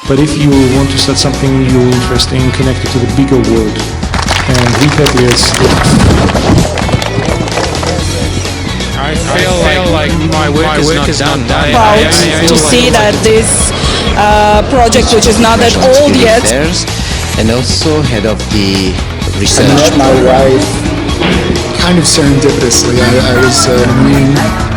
But if you want to start something new, interesting, connected to the bigger world, and repatriates. I feel like my work is not done. Proud to see that this project, which is not that old yet, and also head of the research. I met my wife kind of serendipitously. I was a Marine.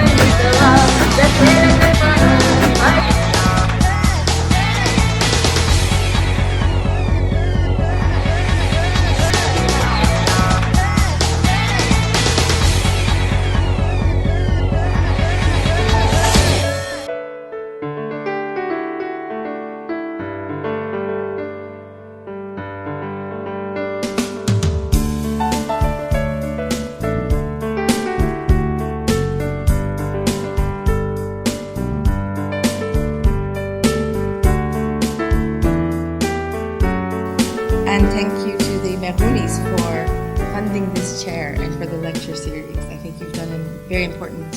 And thank you to the Humanities for funding this chair and for the lecture series. I think you've done a very important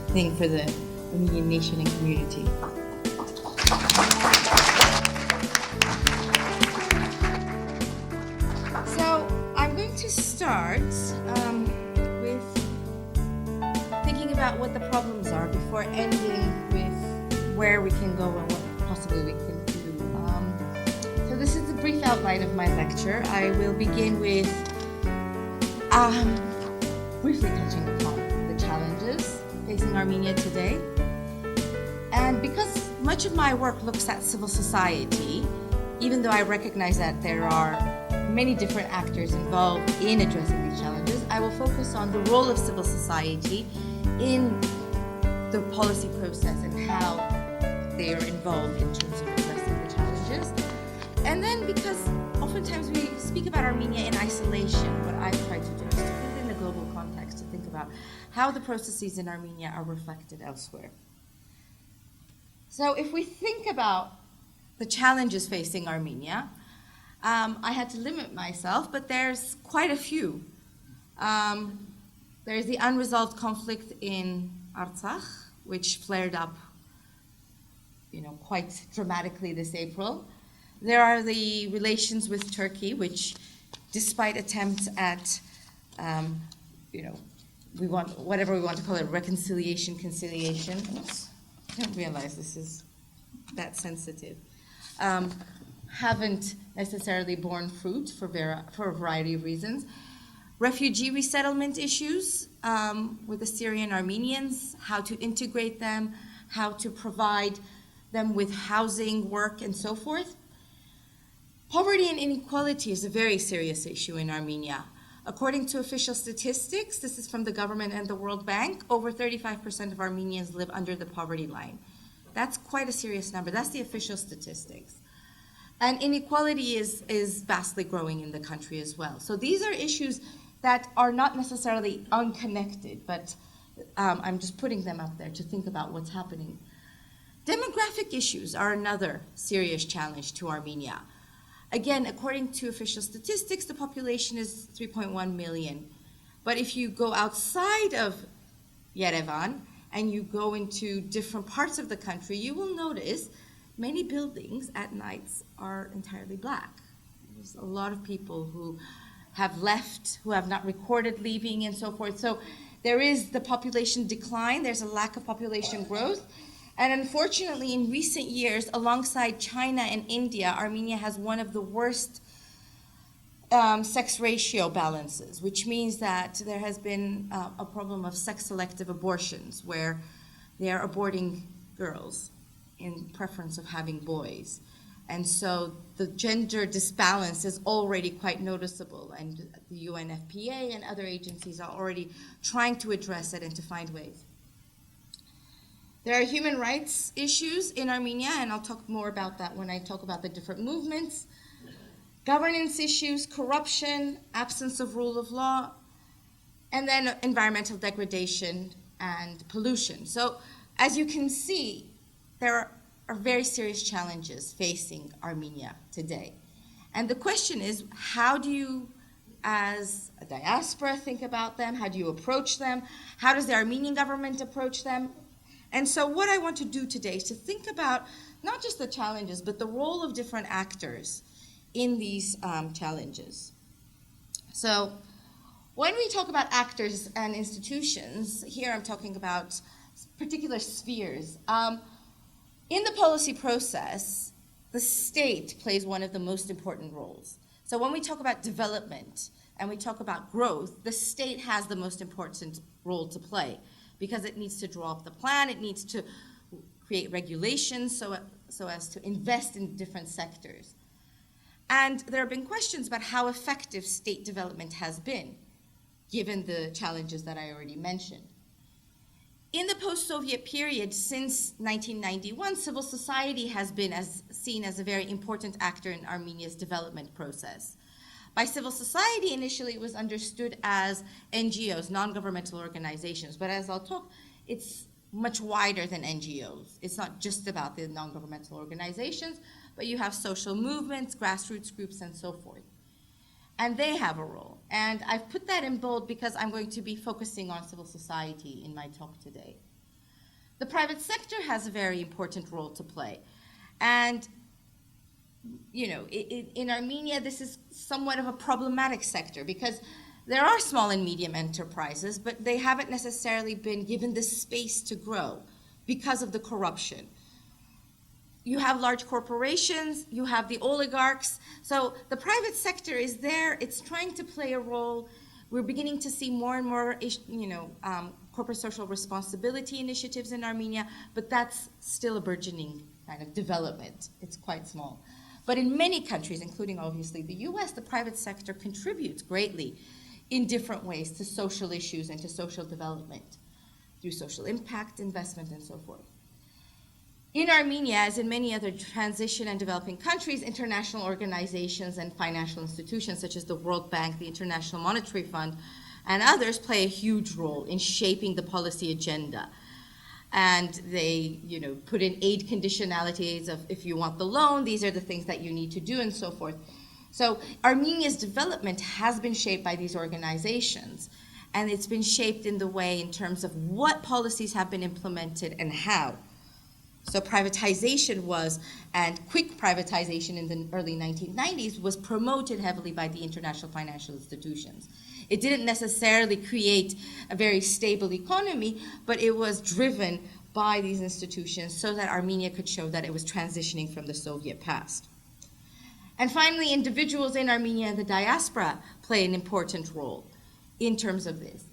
thing for the Armenian nation and community. So I'm going to start with thinking about what the problems are before ending with where we can go and what possibly we can do. So this is a brief outline of my lecture. I will begin with briefly touching upon the challenges facing Armenia today. And because much of my work looks at civil society, even though I recognize that there are many different actors involved in addressing these challenges, I will focus on the role of civil society in the policy process and how they are involved in terms of addressing the challenges. And then, because oftentimes we speak about Armenia in isolation, what I've tried to do is to put it in a global context, to think about how the processes in Armenia are reflected elsewhere. So if we think about the challenges facing Armenia, I had to limit myself, but there's quite a few. There's the unresolved conflict in Artsakh, which flared up, quite dramatically this April. There are the relations with Turkey, which, despite attempts at, we want whatever we want to call it, reconciliation, conciliation. Oops, I didn't realize this is that sensitive. Haven't necessarily borne fruit for a variety of reasons. Refugee resettlement issues with the Syrian Armenians, how to integrate them, how to provide them with housing, work, and so forth. Poverty and inequality is a very serious issue in Armenia. According to official statistics, this is from the government and the World Bank, over 35% of Armenians live under the poverty line. That's quite a serious number. That's the official statistics. And inequality is vastly growing in the country as well. So these are issues that are not necessarily unconnected, but I'm just putting them up there to think about what's happening. Demographic issues are another serious challenge to Armenia. Again, according to official statistics, the population is 3.1 million. But if you go outside of Yerevan and you go into different parts of the country, you will notice many buildings at nights are entirely black. There's a lot of people who have left, who have not recorded leaving and so forth. So there is the population decline, there's a lack of population growth. And unfortunately, in recent years, alongside China and India, Armenia has one of the worst sex ratio balances, which means that there has been a problem of sex-selective abortions, where they are aborting girls in preference of having boys. And so the gender disbalance is already quite noticeable, and the UNFPA and other agencies are already trying to address it and to find ways. There are human rights issues in Armenia, and I'll talk more about that when I talk about the different movements. Governance issues, corruption, absence of rule of law, and then environmental degradation and pollution. So as you can see, there are very serious challenges facing Armenia today. And the question is, how do you, as a diaspora, think about them? How do you approach them? How does the Armenian government approach them? And so what I want to do today is to think about not just the challenges, but the role of different actors in these challenges. So when we talk about actors and institutions, here I'm talking about particular spheres. In the policy process, the state plays one of the most important roles. So when we talk about development and we talk about growth, the state has the most important role to play because it needs to draw up the plan, it needs to create regulations so as to invest in different sectors. And there have been questions about how effective state development has been, given the challenges that I already mentioned. In the post-Soviet period, since 1991, civil society has been seen as a very important actor in Armenia's development process. By civil society, initially it was understood as NGOs, non-governmental organizations, but as I'll talk, it's much wider than NGOs. It's not just about the non-governmental organizations, but you have social movements, grassroots groups, and so forth. And they have a role. And I've put that in bold because I'm going to be focusing on civil society in my talk today. The private sector has a very important role to play. And, you know, in Armenia, this is somewhat of a problematic sector because there are small and medium enterprises, but they haven't necessarily been given the space to grow because of the corruption. You have large corporations, you have the oligarchs. So the private sector is there, it's trying to play a role. We're beginning to see more and more, corporate social responsibility initiatives in Armenia, but that's still a burgeoning kind of development. It's quite small. But in many countries, including obviously the US, the private sector contributes greatly in different ways to social issues and to social development through social impact, investment, and so forth. In Armenia, as in many other transition and developing countries, international organizations and financial institutions such as the World Bank, the International Monetary Fund, and others play a huge role in shaping the policy agenda. And they, put in aid conditionalities of if you want the loan, these are the things that you need to do, and so forth. So Armenia's development has been shaped by these organizations, and it's been shaped in the way in terms of what policies have been implemented and how. So privatization and quick privatization in the early 1990s was promoted heavily by the international financial institutions. It didn't necessarily create a very stable economy, but it was driven by these institutions so that Armenia could show that it was transitioning from the Soviet past. And finally, individuals in Armenia and the diaspora play an important role in terms of this.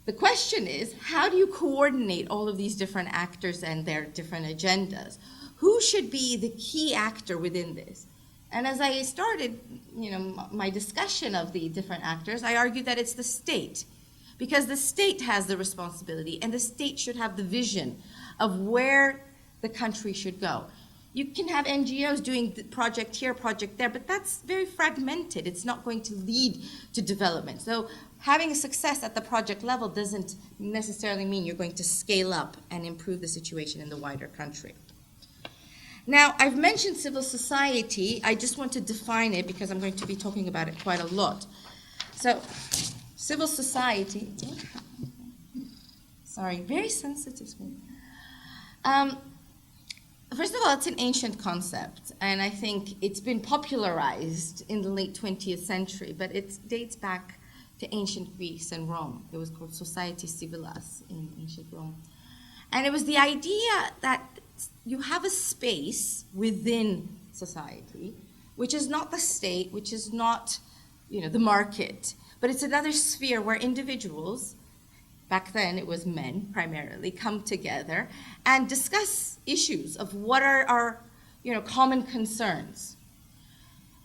The question is, how do you coordinate all of these different actors and their different agendas? Who should be the key actor within this? And as I started, my discussion of the different actors, I argued that it's the state, because the state has the responsibility, and the state should have the vision of where the country should go. You can have NGOs doing the project here, project there, but that's very fragmented. It's not going to lead to development. So having a success at the project level doesn't necessarily mean you're going to scale up and improve the situation in the wider country. Now, I've mentioned civil society. I just want to define it because I'm going to be talking about it quite a lot. So, civil society, very sensitive. First of all, it's an ancient concept, and I think it's been popularized in the late 20th century, but it dates back to ancient Greece and Rome. It was called Societas Civilas in ancient Rome. And it was the idea that you have a space within society, which is not the state, which is not, the market, but it's another sphere where individuals, back then it was men primarily, come together and discuss issues of what are our, common concerns.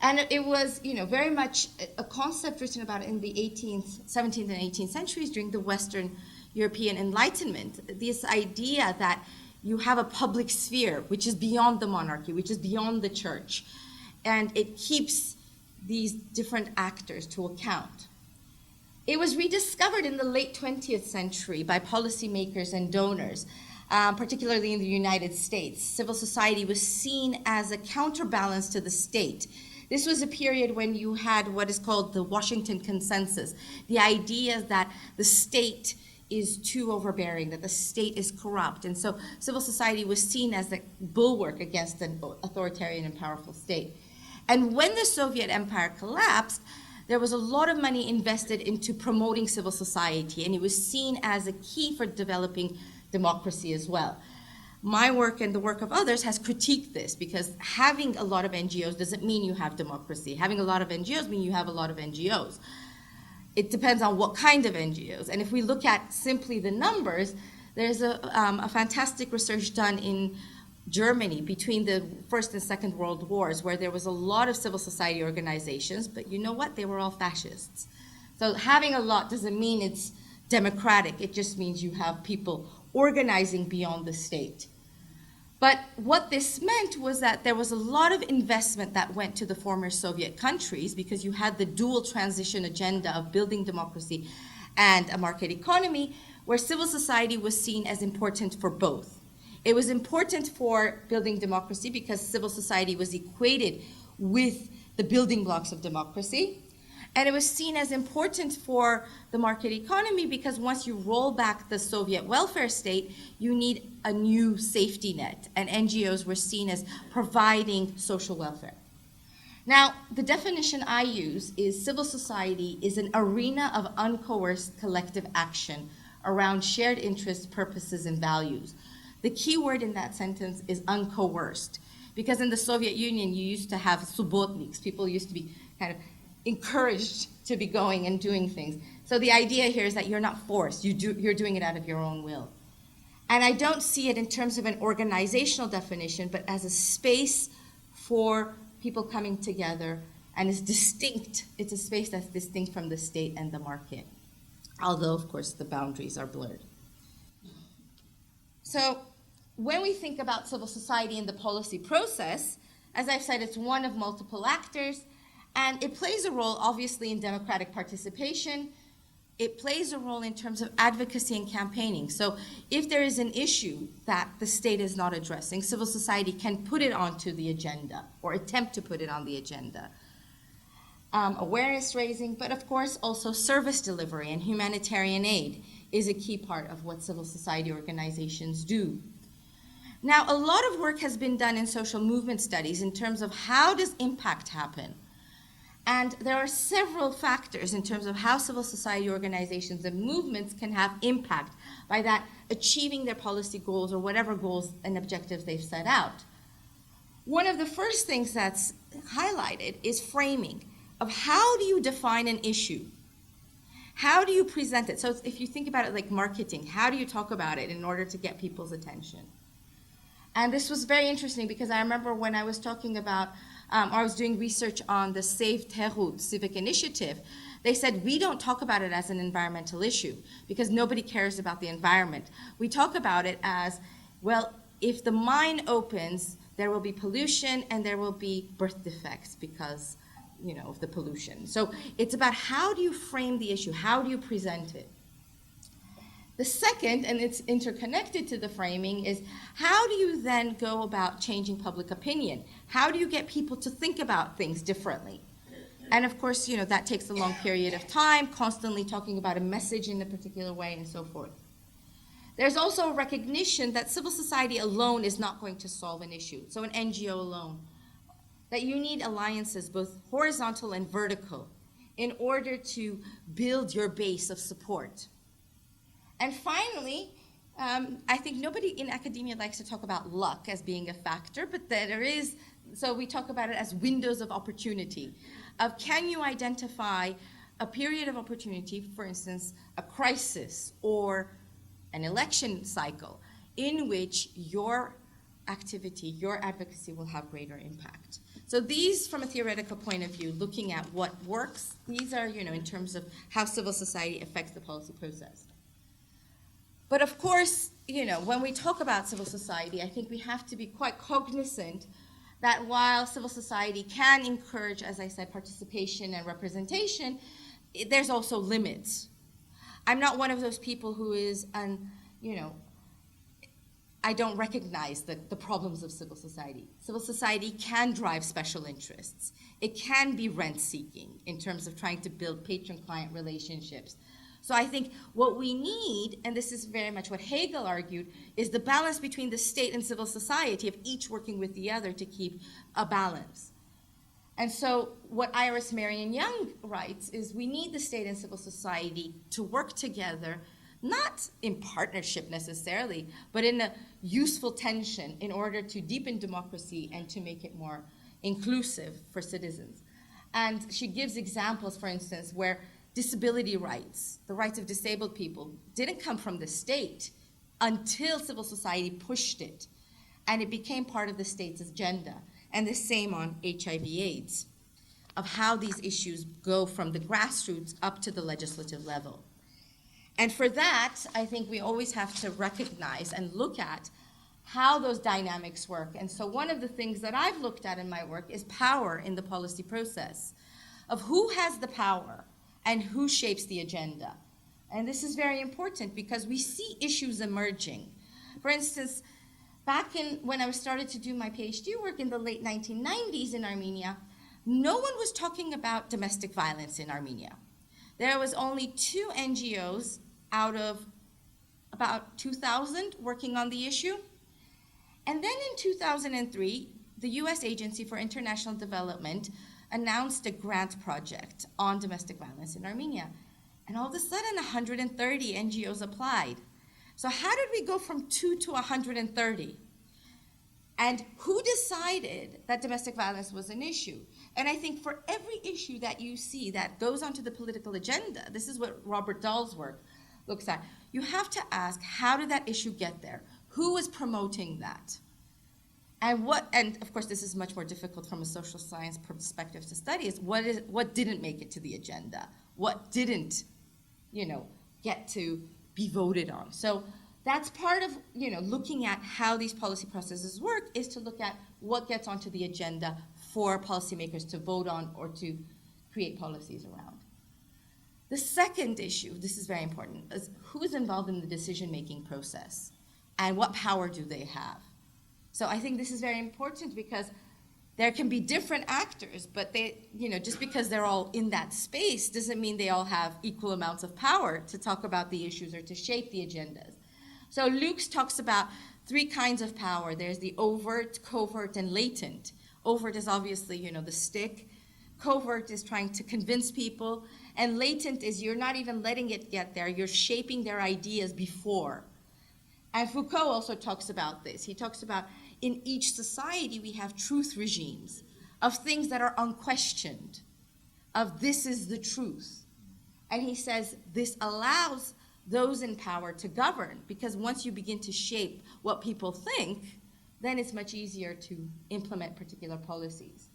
And it was, very much a concept written about in the 17th and 18th centuries during the Western European Enlightenment. This idea that you have a public sphere which is beyond the monarchy, which is beyond the church, and it keeps these different actors to account. It was rediscovered in the late 20th century by policymakers and donors, particularly in the United States. Civil society was seen as a counterbalance to the state. This was a period when you had what is called the Washington Consensus, the idea that the state is too overbearing, that the state is corrupt. And so civil society was seen as the bulwark against an authoritarian and powerful state. And when the Soviet Empire collapsed, there was a lot of money invested into promoting civil society, and it was seen as a key for developing democracy as well. My work and the work of others has critiqued this, because having a lot of NGOs doesn't mean you have democracy. Having a lot of NGOs means you have a lot of NGOs. It depends on what kind of NGOs. And if we look at simply the numbers, there's a fantastic research done in Germany between the First and Second World Wars, where there was a lot of civil society organizations, but you know what? They were all fascists. So having a lot doesn't mean it's democratic. It just means you have people organizing beyond the state. But what this meant was that there was a lot of investment that went to the former Soviet countries, because you had the dual transition agenda of building democracy and a market economy, where civil society was seen as important for both. It was important for building democracy because civil society was equated with the building blocks of democracy. And it was seen as important for the market economy because once you roll back the Soviet welfare state, you need a new safety net. And NGOs were seen as providing social welfare. Now, the definition I use is civil society is an arena of uncoerced collective action around shared interests, purposes, and values. The key word in that sentence is uncoerced, because in the Soviet Union, you used to have subotniks. People used to be kind of encouraged to be going and doing things. So the idea here is that you're not forced. You're doing it out of your own will. And I don't see it in terms of an organizational definition, but as a space for people coming together, and is distinct. It's a space that's distinct from the state and the market, although, of course, the boundaries are blurred. So when we think about civil society in the policy process, as I've said, it's one of multiple actors, and it plays a role, obviously, in democratic participation. It plays a role in terms of advocacy and campaigning. So if there is an issue that the state is not addressing, civil society can put it onto the agenda or attempt to put it on the agenda. Awareness raising, but of course also service delivery and humanitarian aid is a key part of what civil society organizations do. Now, a lot of work has been done in social movement studies in terms of how does impact happen? And there are several factors in terms of how civil society organizations and movements can have impact by that achieving their policy goals or whatever goals and objectives they've set out. One of the first things that's highlighted is framing of how do you define an issue? How do you present it? So if you think about it like marketing, how do you talk about it in order to get people's attention? And this was very interesting because I remember when I was talking about I was doing research on the Save Terut civic initiative. They said, we don't talk about it as an environmental issue because nobody cares about the environment. We talk about it as, well, if the mine opens, there will be pollution and there will be birth defects because, of the pollution. So it's about how do you frame the issue? How do you present it? The second, and it's interconnected to the framing, is how do you then go about changing public opinion? How do you get people to think about things differently? And of course, that takes a long period of time, constantly talking about a message in a particular way and so forth. There's also a recognition that civil society alone is not going to solve an issue, so an NGO alone, that you need alliances, both horizontal and vertical, in order to build your base of support. And finally, I think nobody in academia likes to talk about luck as being a factor, but there is, so we talk about it as windows of opportunity. Can you identify a period of opportunity, for instance, a crisis or an election cycle, in which your activity, your advocacy will have greater impact. So these, from a theoretical point of view, looking at what works, these are, in terms of how civil society affects the policy process. But of course, when we talk about civil society, I think we have to be quite cognizant that while civil society can encourage, as I said, participation and representation, there's also limits. I'm not one of those people who is, I don't recognize the problems of civil society. Civil society can drive special interests. It can be rent-seeking in terms of trying to build patron-client relationships. So I think what we need, and this is very much what Hegel argued, is the balance between the state and civil society, of each working with the other to keep a balance. And so what Iris Marion Young writes is we need the state and civil society to work together, not in partnership necessarily, but in a useful tension in order to deepen democracy and to make it more inclusive for citizens. And she gives examples, for instance, where disability rights, the rights of disabled people, didn't come from the state until civil society pushed it, and it became part of the state's agenda. And the same on HIV/AIDS, of how these issues go from the grassroots up to the legislative level. And for that, I think we always have to recognize and look at how those dynamics work. And so one of the things that I've looked at in my work is power in the policy process, of who has the power and who shapes the agenda. And this is very important because we see issues emerging. For instance, back when I started to do my PhD work in the late 1990s in Armenia, no one was talking about domestic violence in Armenia. There was only 2 NGOs out of about 2,000 working on the issue. And then in 2003, the US Agency for International Development announced a grant project on domestic violence in Armenia. And all of a sudden, 130 NGOs applied. So how did we go from 2 to 130? And who decided that domestic violence was an issue? And I think for every issue that you see that goes onto the political agenda, this is what Robert Dahl's work looks at, you have to ask, how did that issue get there? Who was promoting that? And of course, this is much more difficult from a social science perspective to study, is what didn't make it to the agenda? What didn't, get to be voted on? So that's part of, looking at how these policy processes work, is to look at what gets onto the agenda for policymakers to vote on or to create policies around. The second issue, this is very important, is who is involved in the decision-making process and what power do they have? So I think this is very important because there can be different actors, but they, just because they're all in that space doesn't mean they all have equal amounts of power to talk about the issues or to shape the agendas. So Luke's talks about 3 kinds of power. There's the overt, covert, and latent. Overt is obviously, the stick. Covert is trying to convince people. And latent is you're not even letting it get there. You're shaping their ideas before. And Foucault also talks about this. He talks about in each society we have truth regimes of things that are unquestioned, of this is the truth. And he says this allows those in power to govern, because once you begin to shape what people think, then it's much easier to implement particular policies.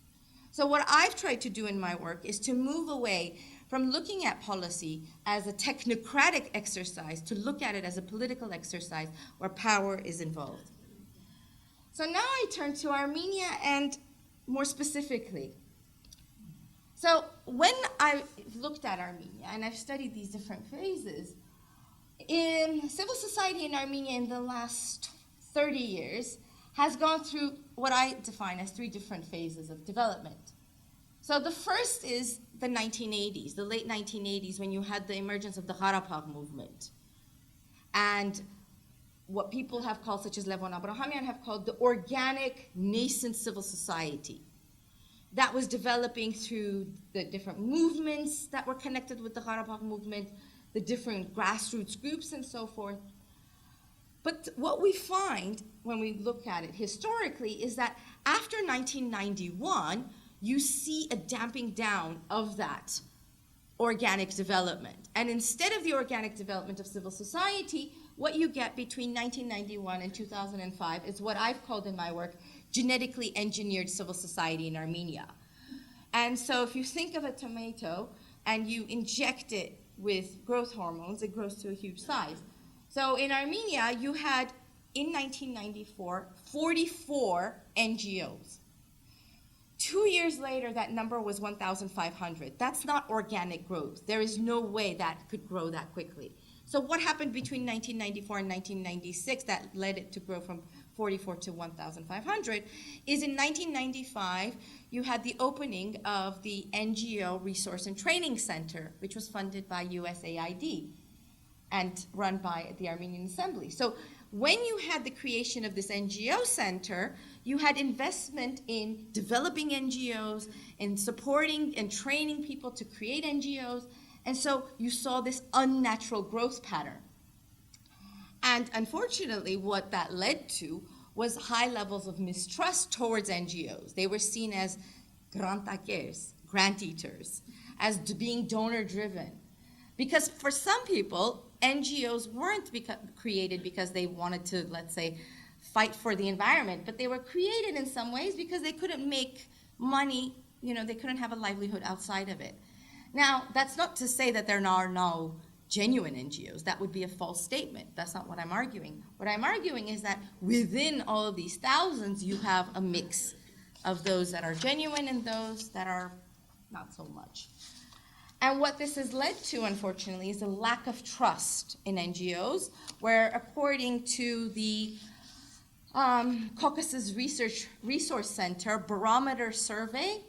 So what I've tried to do in my work is to move away from looking at policy as a technocratic exercise to look at it as a political exercise where power is involved. So now I turn to Armenia, and more specifically. So when I looked at Armenia, and I've studied these different phases, in civil society in Armenia in the last 30 years has gone through what I define as 3 different phases of development. So the first is the 1980s, the late 1980s, when you had the emergence of the Gharabagh movement. And what people have called, such as Levon Abrahamian, have called the organic nascent civil society. That was developing through the different movements that were connected with the Gharabagh movement, the different grassroots groups and so forth. But what we find when we look at it historically is that after 1991, you see a damping down of that organic development. And instead of the organic development of civil society, what you get between 1991 and 2005 is what I've called in my work genetically engineered civil society in Armenia. And so if you think of a tomato and you inject it with growth hormones, it grows to a huge size. So in Armenia, you had, in 1994, 44 NGOs. 2 years later, that number was 1,500. That's not organic growth. There is no way that could grow that quickly. So what happened between 1994 and 1996 that led it to grow from 44 to 1,500 is in 1995, you had the opening of the NGO Resource and Training Center, which was funded by USAID. and run by the Armenian Assembly. So when you had the creation of this NGO center, you had investment in developing NGOs, in supporting and training people to create NGOs, and so you saw this unnatural growth pattern. And unfortunately, what that led to was high levels of mistrust towards NGOs. They were seen as grantakers, grant eaters, as being donor-driven. Because for some people, NGOs weren't created because they wanted to, let's say, fight for the environment, but they were created in some ways because they couldn't make money, they couldn't have a livelihood outside of it. Now, that's not to say that there are no genuine NGOs. That would be a false statement. That's not what I'm arguing. What I'm arguing is that within all of these thousands, you have a mix of those that are genuine and those that are not so much. And what this has led to, unfortunately, is a lack of trust in NGOs, where according to the Caucasus Resource Center Barometer survey,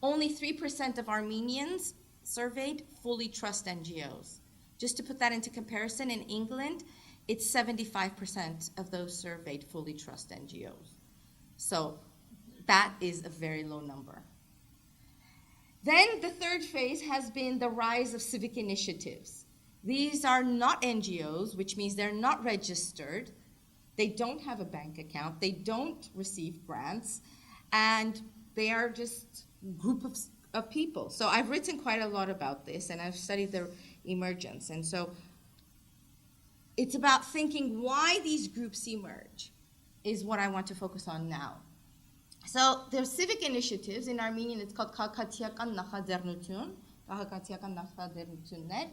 only 3% of Armenians surveyed fully trust NGOs. Just to put that into comparison, in England, it's 75% of those surveyed fully trust NGOs. So that is a very low number. Then the third phase has been the rise of civic initiatives. These are not NGOs, which means they're not registered. They don't have a bank account. They don't receive grants. And they are just a group of people. So I've written quite a lot about this, and I've studied their emergence. And so it's about thinking why these groups emerge is what I want to focus on now. So there's civic initiatives. In Armenian, it's called Քաղաքացիական նախաձեռնություն, քաղաքացիական նախաձեռնություններ.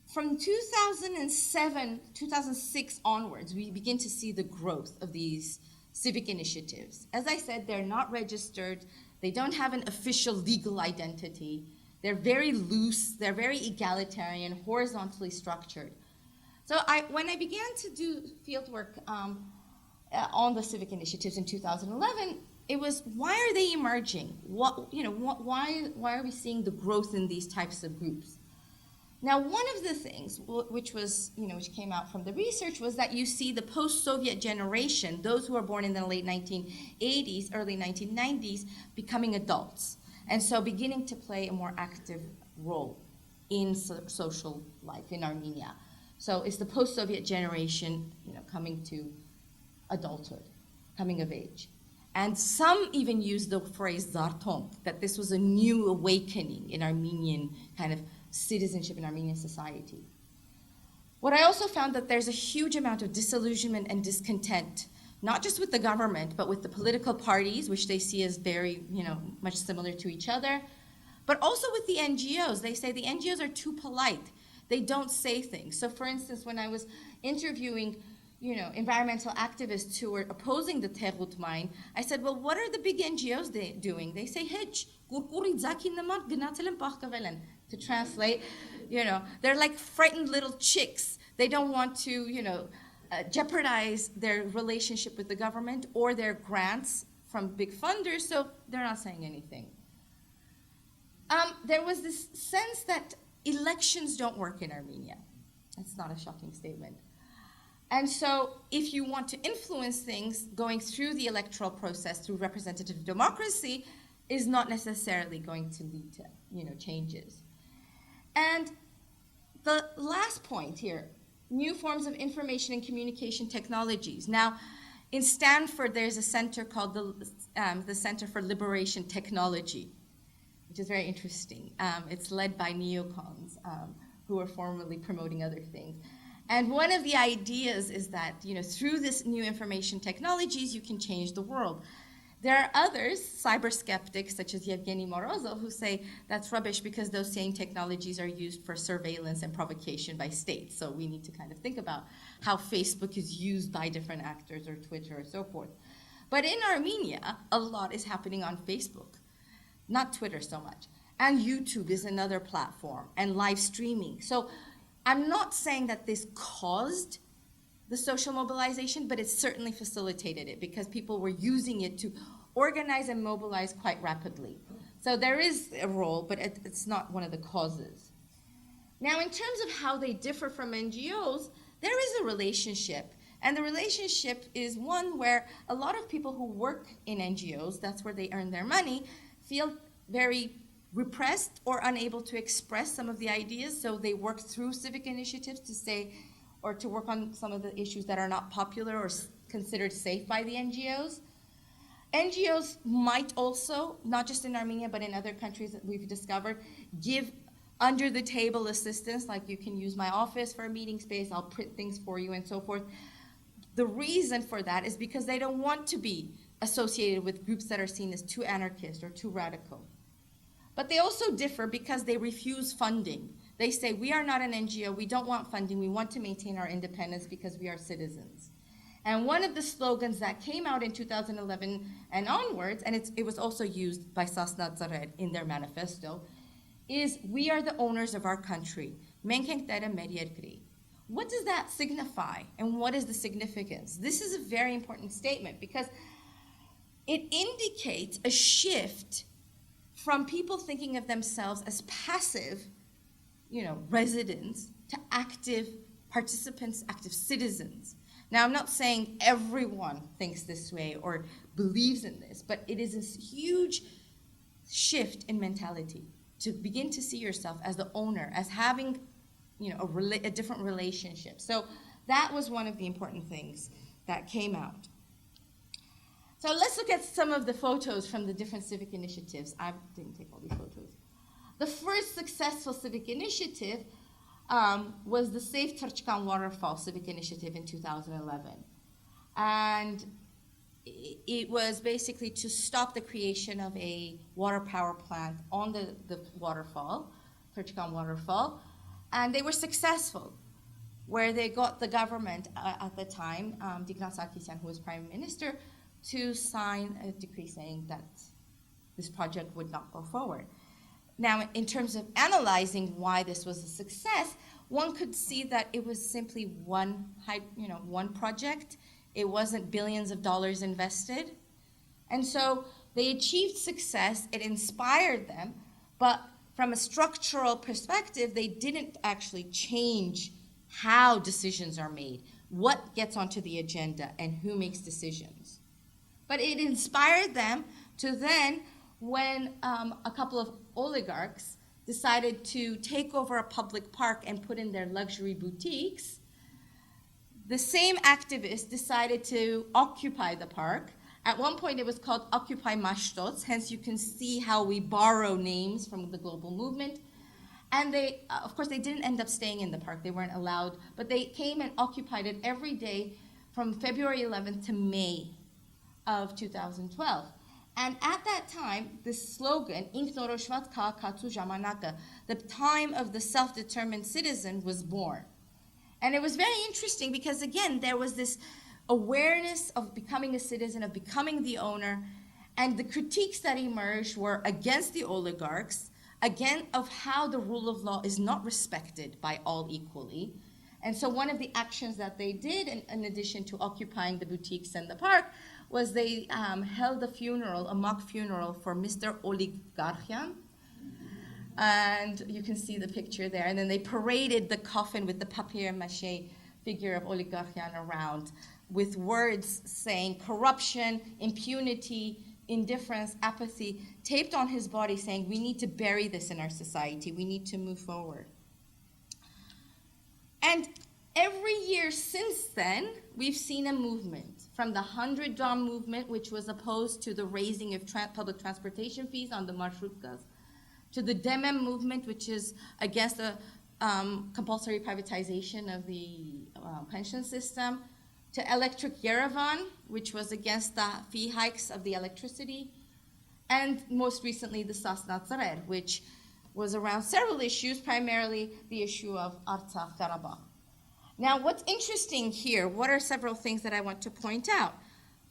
From 2007, 2006 onwards, we begin to see the growth of these civic initiatives. As I said, they're not registered. They don't have an official legal identity. They're very loose. They're very egalitarian, horizontally structured. So when I began to do fieldwork on the civic initiatives in 2011, it was, why are they emerging? Why are we seeing the growth in these types of groups? Now, one of the things which came out from the research was that you see the post-Soviet generation, those who were born in the late 1980s, early 1990s, becoming adults, and so beginning to play a more active role in social life in Armenia. So it's the post-Soviet generation, coming to adulthood, coming of age. And some even use the phrase zartong, that this was a new awakening in Armenian kind of citizenship in Armenian society. What I also found that there's a huge amount of disillusionment and discontent, not just with the government, but with the political parties, which they see as very, much similar to each other, but also with the NGOs. They say the NGOs are too polite. They don't say things. So for instance, when I was interviewing environmental activists who were opposing the Teghut mine, I said, well, what are the big NGOs doing? They say, to translate, they're like frightened little chicks. They don't want to, jeopardize their relationship with the government or their grants from big funders, so they're not saying anything. There was this sense that elections don't work in Armenia. That's not a shocking statement. And so if you want to influence things, going through the electoral process, through representative democracy, is not necessarily going to lead to, changes. And the last point here, new forms of information and communication technologies. Now, in Stanford, there's a center called the Center for Liberation Technology, which is very interesting. It's led by neocons who are formerly promoting other things. And one of the ideas is that, through this new information technologies, you can change the world. There are others, cyber skeptics, such as Yevgeny Morozov, who say that's rubbish because those same technologies are used for surveillance and provocation by states. So we need to kind of think about how Facebook is used by different actors, or Twitter, or so forth. But in Armenia, a lot is happening on Facebook, not Twitter so much. And YouTube is another platform, and live streaming. So I'm not saying that this caused the social mobilization, but it certainly facilitated it because people were using it to organize and mobilize quite rapidly. So there is a role, but it's not one of the causes. Now, in terms of how they differ from NGOs, there is a relationship. And the relationship is one where a lot of people who work in NGOs, that's where they earn their money, feel very repressed or unable to express some of the ideas. So they work through civic initiatives to say, or to work on some of the issues that are not popular or considered safe by the NGOs. NGOs might also, not just in Armenia, but in other countries that we've discovered, give under the table assistance, like you can use my office for a meeting space, I'll print things for you and so forth. The reason for that is because they don't want to be associated with groups that are seen as too anarchist or too radical. But they also differ because they refuse funding. They say, we are not an NGO, we don't want funding, we want to maintain our independence because we are citizens. And one of the slogans that came out in 2011 and onwards, and it was also used by Sasnat Zared in their manifesto, is we are the owners of our country. What does that signify, and what is the significance? This is a very important statement because it indicates a shift from people thinking of themselves as passive, residents, to active participants, active citizens. Now, I'm not saying everyone thinks this way or believes in this, but it is a huge shift in mentality to begin to see yourself as the owner, as having a different relationship. So that was one of the important things that came out. So let's look at some of the photos from the different civic initiatives. I didn't take all these photos. The first successful civic initiative was the Safe Turchkan Waterfall civic initiative in 2011. And it was basically to stop the creation of a water power plant on the waterfall, Turchkan Waterfall. And they were successful, where they got the government at the time, Digran Sarkisyan, who was prime minister, to sign a decree saying that this project would not go forward. Now, in terms of analyzing why this was a success, one could see that it was simply one project. It wasn't billions of dollars invested. And so they achieved success, it inspired them, but from a structural perspective, they didn't actually change how decisions are made, what gets onto the agenda, and who makes decisions. But it inspired them to then, when a couple of oligarchs decided to take over a public park and put in their luxury boutiques, the same activists decided to occupy the park. At one point, it was called Occupy Mashtots, hence you can see how we borrow names from the global movement. And they, of course, they didn't end up staying in the park. They weren't allowed, but they came and occupied it every day from February 11th to May of 2012. And at that time, this slogan, Ինքնորոշված քաղաքացու ժամանակը, the time of the self-determined citizen, was born. And it was very interesting because, again, there was this awareness of becoming a citizen, of becoming the owner, and the critiques that emerged were against the oligarchs, again, of how the rule of law is not respected by all equally. And so one of the actions that they did, in addition to occupying the boutiques and the park, was they held a mock funeral for Mr. Oligarchian. And you can see the picture there. And then they paraded the coffin with the papier-mâché figure of Oligarchian around with words saying corruption, impunity, indifference, apathy, taped on his body saying, we need to bury this in our society. We need to move forward. And every year since then, we've seen a movement. From the 100 Dram movement, which was opposed to the raising of public transportation fees on the marshrutkas, to the Demem movement, which is against the compulsory privatization of the pension system, to Electric Yerevan, which was against the fee hikes of the electricity, and most recently the Sasnat Zared, which was around several issues, primarily the issue of Artsakh Karabakh. Now, what's interesting here, what are several things that I want to point out?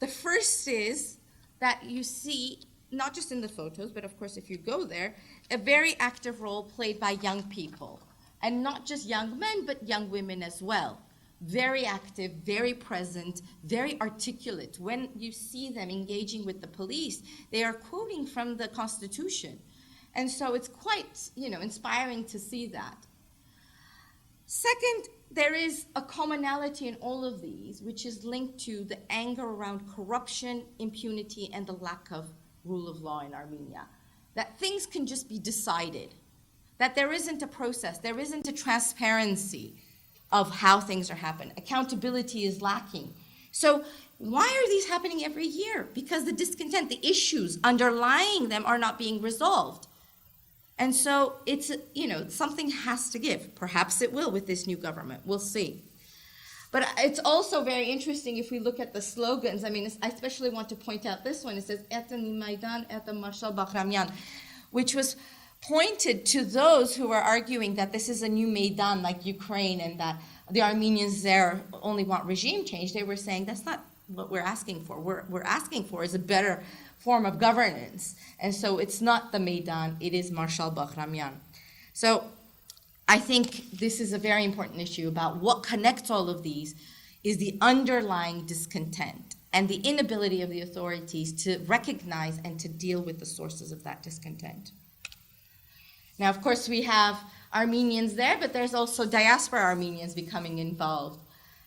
The first is that you see, not just in the photos, but of course if you go there, a very active role played by young people. And not just young men, but young women as well. Very active, very present, very articulate. When you see them engaging with the police, they are quoting from the Constitution. And so it's quite, inspiring to see that. Second, there is a commonality in all of these, which is linked to the anger around corruption, impunity, and the lack of rule of law in Armenia. That things can just be decided, that there isn't a process, there isn't a transparency of how things are happening. Accountability is lacking. So why are these happening every year? Because the discontent, the issues underlying them are not being resolved. And so it's, something has to give. Perhaps it will with this new government. We'll see. But it's also very interesting if we look at the slogans. I mean, I especially want to point out this one. It says, "Eta Maidan, eta Marshal Bahramian," which was pointed to those who were arguing that this is a new Maidan like Ukraine and that the Armenians there only want regime change. They were saying that's not what we're asking for. We're asking for is a better form of governance. And so it's not the Maidan, it is Marshal Bahramian. So I think this is a very important issue about what connects all of these is the underlying discontent and the inability of the authorities to recognize and to deal with the sources of that discontent. Now, of course, we have Armenians there, but there's also diaspora Armenians becoming involved.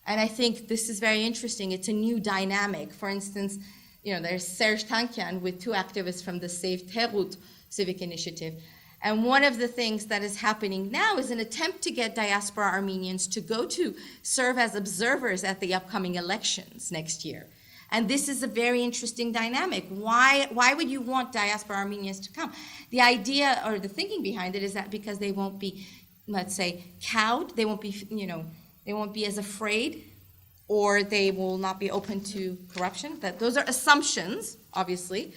And I think this is very interesting. It's a new dynamic. For instance, there's Serge Tankian with two activists from the Save Terut civic initiative. And one of the things that is happening now is an attempt to get diaspora Armenians to go to serve as observers at the upcoming elections next year. And this is a very interesting dynamic. Why would you want diaspora Armenians to come? The idea or the thinking behind it is that because they won't be, let's say, cowed, they won't be, they won't be as afraid, or they will not be open to corruption. Those are assumptions, obviously.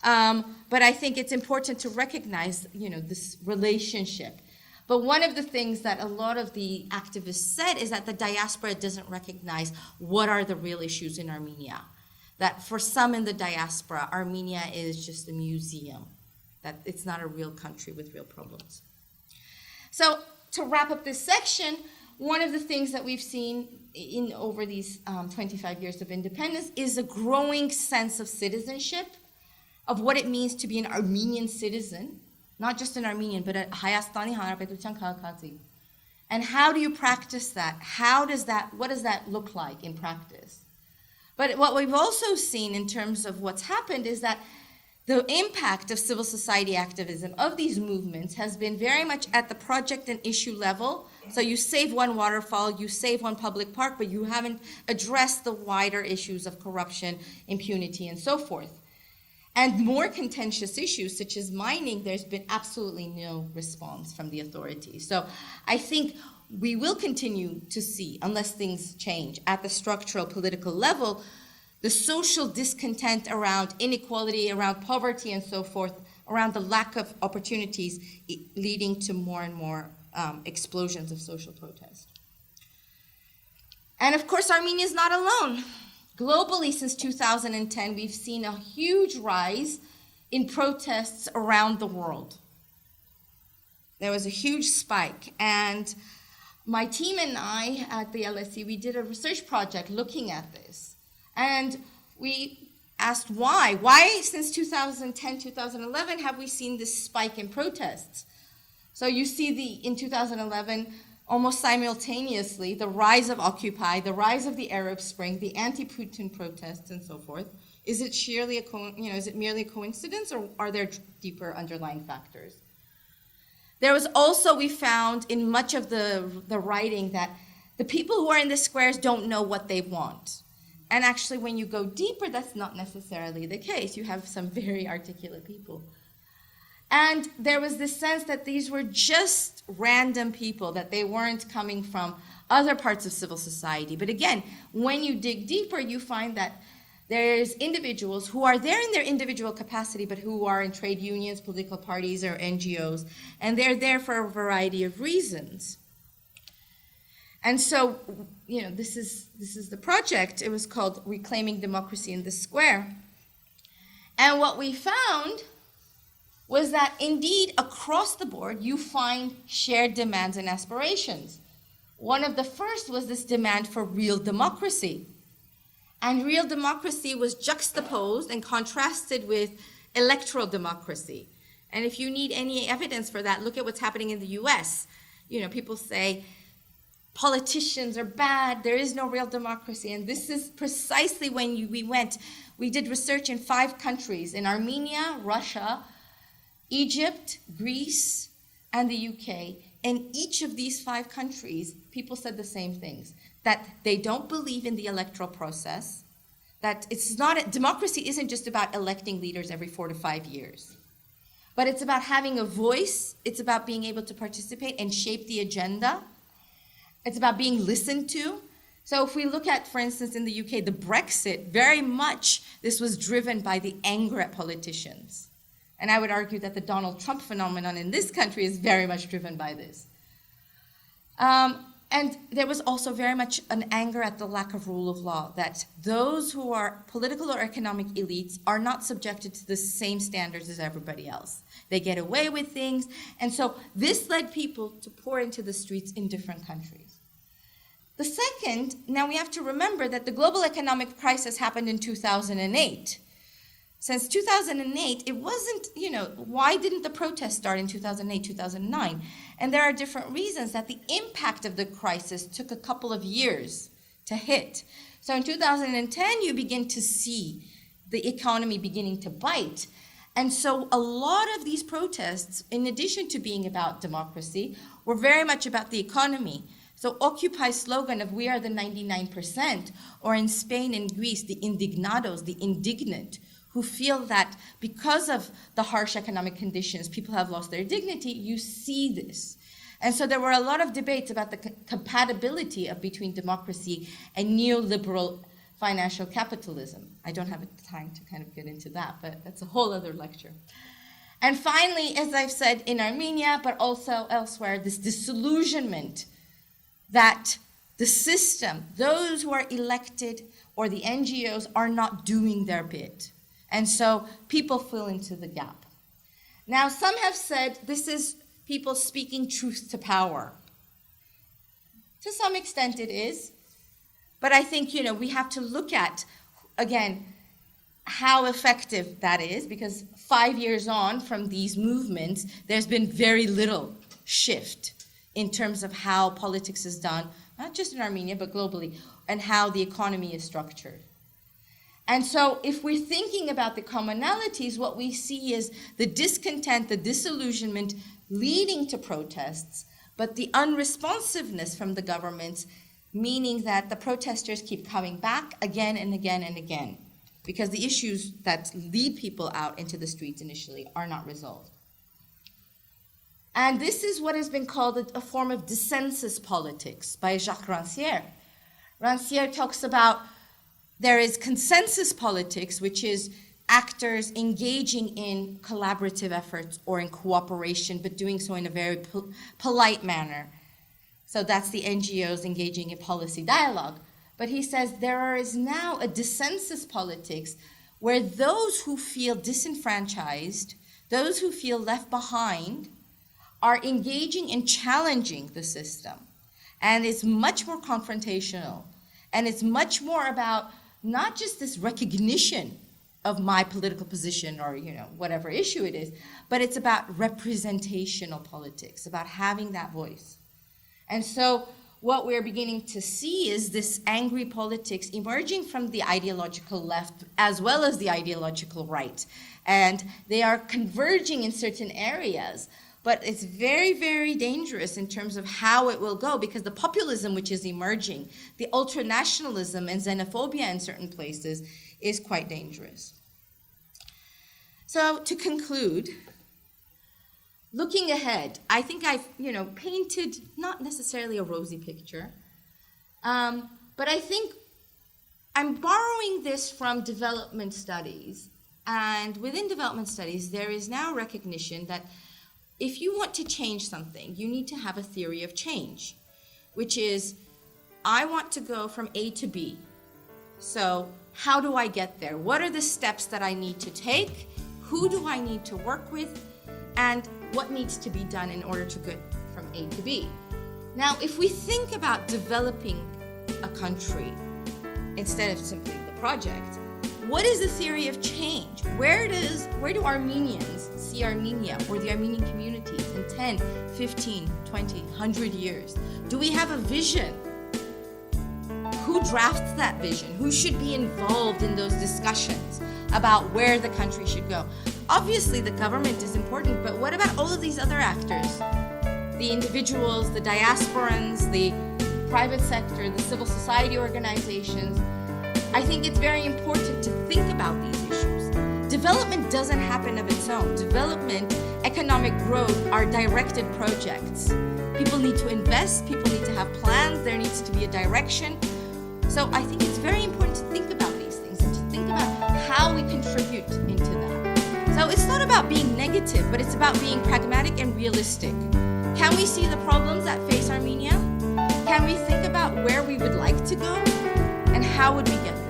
But I think it's important to recognize, this relationship. But one of the things that a lot of the activists said is that the diaspora doesn't recognize what are the real issues in Armenia. That for some in the diaspora, Armenia is just a museum, that it's not a real country with real problems. So to wrap up this section, one of the things that we've seen over these 25 years of independence is a growing sense of citizenship, of what it means to be an Armenian citizen, not just an Armenian, but a Hayastani Հանրապետության քաղաքացի. And how do you practice that? What does that look like in practice? But what we've also seen in terms of what's happened is that the impact of civil society activism, of these movements, has been very much at the project and issue level. So you save one waterfall, you save one public park, but you haven't addressed the wider issues of corruption, impunity, and so forth. And more contentious issues, such as mining, there's been absolutely no response from the authorities. So I think we will continue to see, unless things change, at the structural political level, the social discontent around inequality, around poverty, and so forth, around the lack of opportunities, leading to more and more explosions of social protest. And of course, Armenia is not alone. Globally, since 2010, we've seen a huge rise in protests around the world. There was a huge spike, and my team and I at the LSE, we did a research project looking at this. And we asked why. Why, since 2010, 2011, have we seen this spike in protests? So you see in 2011, almost simultaneously, the rise of Occupy, the rise of the Arab Spring, the anti-Putin protests, and so forth. Is it merely a coincidence, or are there deeper underlying factors? There was also, we found in much of the writing that the people who are in the squares don't know what they want. And actually, when you go deeper, that's not necessarily the case. You have some very articulate people. And there was this sense that these were just random people, that they weren't coming from other parts of civil society. But again, when you dig deeper, you find that there's individuals who are there in their individual capacity, but who are in trade unions, political parties, or NGOs, and they're there for a variety of reasons. And so, this is the project. It was called Reclaiming Democracy in the Square. And what we found was that indeed across the board you find shared demands and aspirations. One of the first was this demand for real democracy. And real democracy was juxtaposed and contrasted with electoral democracy. And if you need any evidence for that, look at what's happening in the US. People say politicians are bad, there is no real democracy. And this is precisely when we did research in 5 countries, in Armenia, Russia, Egypt, Greece, and the UK. In each of these 5 countries, people said the same things, that they don't believe in the electoral process, that democracy isn't just about electing leaders every 4 to 5 years, but it's about having a voice, it's about being able to participate and shape the agenda. It's about being listened to. So if we look at, for instance, in the UK, the Brexit, very much this was driven by the anger at politicians. And I would argue that the Donald Trump phenomenon in this country is very much driven by this. And there was also very much an anger at the lack of rule of law, that those who are political or economic elites are not subjected to the same standards as everybody else. They get away with things. And so this led people to pour into the streets in different countries. The second, now we have to remember that the global economic crisis happened in 2008. Since 2008, it wasn't, why didn't the protests start in 2008, 2009? And there are different reasons that the impact of the crisis took a couple of years to hit. So in 2010, you begin to see the economy beginning to bite. And so a lot of these protests, in addition to being about democracy, were very much about the economy. So Occupy's slogan of "we are the 99%," or in Spain and Greece, the indignados, the indignant, who feel that because of the harsh economic conditions, people have lost their dignity, you see this. And so there were a lot of debates about the compatibility between democracy and neoliberal financial capitalism. I don't have time to kind of get into that, but that's a whole other lecture. And finally, as I've said, in Armenia, but also elsewhere, this disillusionment that the system, those who are elected or the NGOs are not doing their bit. And so people fill into the gap. Now, some have said this is people speaking truth to power. To some extent it is, but I think, we have to look at, again, how effective that is, because 5 years on from these movements, there's been very little shift in terms of how politics is done, not just in Armenia, but globally, and how the economy is structured. And so if we're thinking about the commonalities, what we see is the discontent, the disillusionment leading to protests, but the unresponsiveness from the governments, meaning that the protesters keep coming back again and again and again, because the issues that lead people out into the streets initially are not resolved. And this is what has been called a form of dissensus politics by Jacques Rancière. Rancière talks about there is consensus politics, which is actors engaging in collaborative efforts or in cooperation, but doing so in a very polite manner. So that's the NGOs engaging in policy dialogue. But he says there is now a dissensus politics where those who feel disenfranchised, those who feel left behind, are engaging in challenging the system. And it's much more confrontational. And it's much more about not just this recognition of my political position or, whatever issue it is, but it's about representational politics, about having that voice. And so what we're beginning to see is this angry politics emerging from the ideological left as well as the ideological right. And they are converging in certain areas. But it's very, very dangerous in terms of how it will go, because the populism which is emerging, the ultranationalism and xenophobia in certain places is quite dangerous. So to conclude, looking ahead, I think I've painted not necessarily a rosy picture, but I think I'm borrowing this from development studies. And within development studies, there is now recognition that if you want to change something, you need to have a theory of change, which is, I want to go from A to B. So how do I get there? What are the steps that I need to take? Who do I need to work with? And what needs to be done in order to get from A to B? Now, if we think about developing a country instead of simply the project, what is the theory of change? Where do Armenians see Armenia or the Armenian communities in 10, 15, 20, 100 years? Do we have a vision? Who drafts that vision? Who should be involved in those discussions about where the country should go? Obviously, the government is important, but what about all of these other actors? The individuals, the diasporans, the private sector, the civil society organizations. I think it's very important to think about these issues. Development doesn't happen of its own. Development, economic growth are directed projects. People need to invest, people need to have plans, there needs to be a direction. So I think it's very important to think about these things and to think about how we contribute into that. So it's not about being negative, but it's about being pragmatic and realistic. Can we see the problems that face Armenia? Can we think about where we would like to go? And how would we get there?